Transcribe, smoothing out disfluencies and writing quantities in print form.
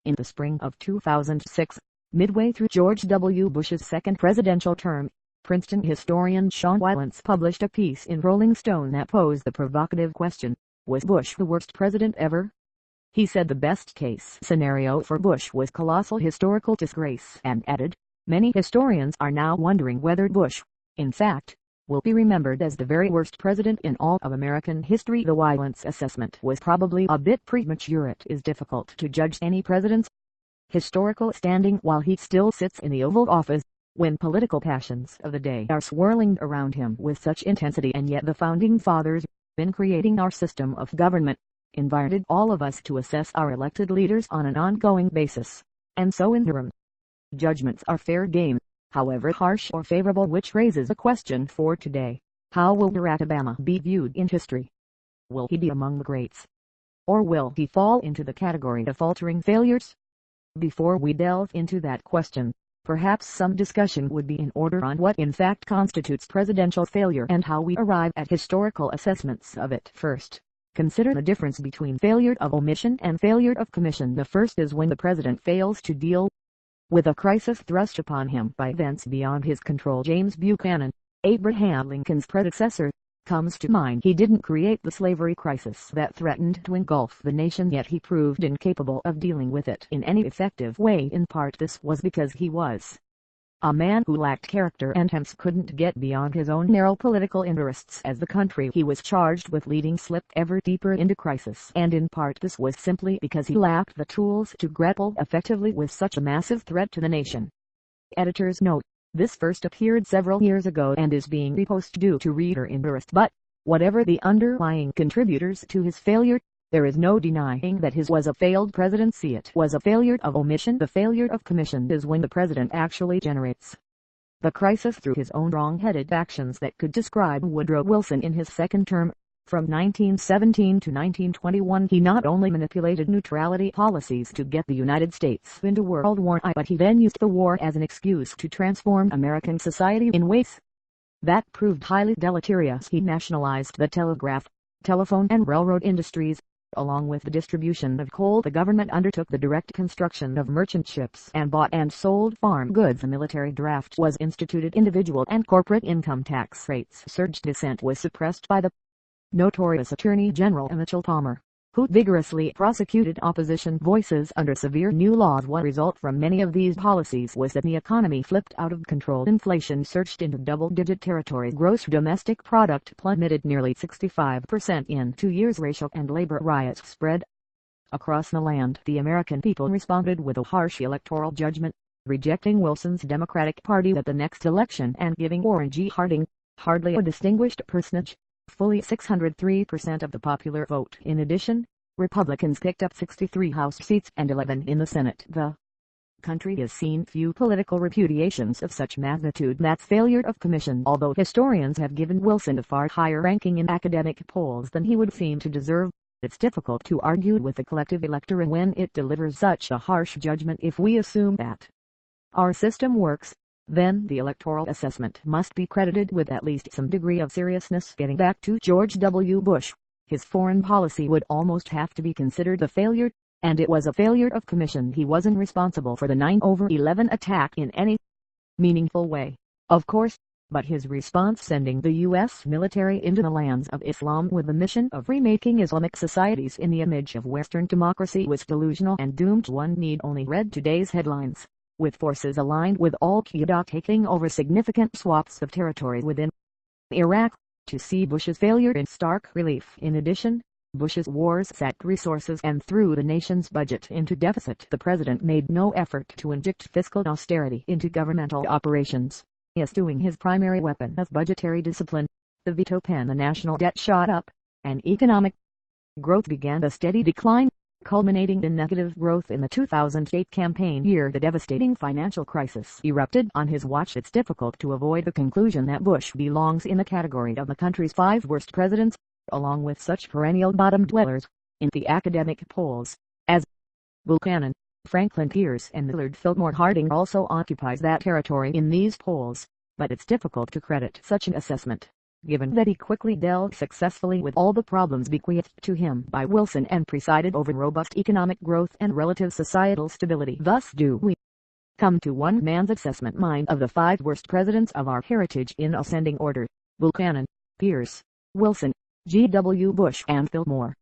In the spring of 2006, midway through George W. Bush's second presidential term, Princeton historian Sean Wilentz published a piece in Rolling Stone that posed the provocative question, was Bush the worst president ever? He said the best-case scenario for Bush was colossal historical disgrace and added, many historians are now wondering whether Bush, in fact, will be remembered as the very worst president in all of American history. The Wilentz assessment was probably a bit premature. It is difficult to judge any president's historical standing while he still sits in the Oval Office, when political passions of the day are swirling around him with such intensity, and yet the Founding Fathers, in creating our system of government, invited all of us to assess our elected leaders on an ongoing basis, and so interim judgments are fair game, however harsh or favorable, which raises a question for today. How will Barack Obama be viewed in history? Will he be among the greats? Or will he fall into the category of faltering failures? Before we delve into that question, perhaps some discussion would be in order on what in fact constitutes presidential failure and how we arrive at historical assessments of it. First, consider the difference between failure of omission and failure of commission. The first is when the president fails to deal with a crisis thrust upon him by events beyond his control. James Buchanan, Abraham Lincoln's predecessor, comes to mind. He didn't create the slavery crisis that threatened to engulf the nation, yet he proved incapable of dealing with it in any effective way. In part this was because he was a man who lacked character and hence couldn't get beyond his own narrow political interests as the country he was charged with leading slipped ever deeper into crisis. And in part this was simply because he lacked the tools to grapple effectively with such a massive threat to the nation. Editor's note: this first appeared several years ago and is being reposted due to reader interest, but whatever the underlying contributors to his failure, there is no denying that his was a failed presidency. It was a failure of omission. The failure of commission is when the president actually generates the crisis through his own wrong-headed actions that could describe Woodrow Wilson in his second term. From 1917 to 1921 he not only manipulated neutrality policies to get the United States into World War I, but he then used the war as an excuse to transform American society in ways that proved highly deleterious. He nationalized the telegraph, telephone and railroad industries. Along with the distribution of coal, the government undertook the direct construction of merchant ships and bought and sold farm goods. A military draft was instituted. Individual and corporate income tax rates surged. Dissent was suppressed by the notorious Attorney General Mitchell Palmer, who vigorously prosecuted opposition voices under severe new laws. One result from many of these policies was that the economy flipped out of control. Inflation surged into double-digit territory. Gross domestic product plummeted nearly 65% in 2 years. Racial and labor riots spread across the land. The American people responded with a harsh electoral judgment, rejecting Wilson's Democratic Party at the next election and giving Warren G. Harding, hardly a distinguished personage, fully 603% of the popular vote. In addition, Republicans picked up 63 House seats and 11 in the Senate. The country has seen few political repudiations of such magnitude. That's failure of commission. Although historians have given Wilson a far higher ranking in academic polls than he would seem to deserve, it's difficult to argue with the collective electorate when it delivers such a harsh judgment. If we assume that our system works, then the electoral assessment must be credited with at least some degree of seriousness. Getting back to George W. Bush, his foreign policy would almost have to be considered a failure, and it was a failure of commission. He wasn't responsible for the 9/11 attack in any meaningful way, of course, but his response, sending the U.S. military into the lands of Islam with the mission of remaking Islamic societies in the image of Western democracy, was delusional and doomed. One need only read today's headlines, with forces aligned with al-Qaeda taking over significant swaths of territory within Iraq, to see Bush's failure in stark relief. In addition, Bush's wars sapped resources and threw the nation's budget into deficit. The president made no effort to inject fiscal austerity into governmental operations, eschewing his primary weapon of budgetary discipline, the veto pen. The national debt shot up, and economic growth began a steady decline, culminating in negative growth in the 2008 campaign year. The devastating financial crisis erupted on his watch. It's difficult to avoid the conclusion that Bush belongs in the category of the country's 5 worst presidents, along with such perennial bottom dwellers in the academic polls as Buchanan, Franklin Pierce and Millard Fillmore. Harding also occupies that territory in these polls, but it's difficult to credit such an assessment. given that he quickly dealt successfully with all the problems bequeathed to him by Wilson and presided over robust economic growth and relative societal stability. Thus do we come to one man's assessment mind of the 5 worst presidents of our heritage in ascending order: Buchanan, Pierce, Wilson, G. W. Bush and Fillmore.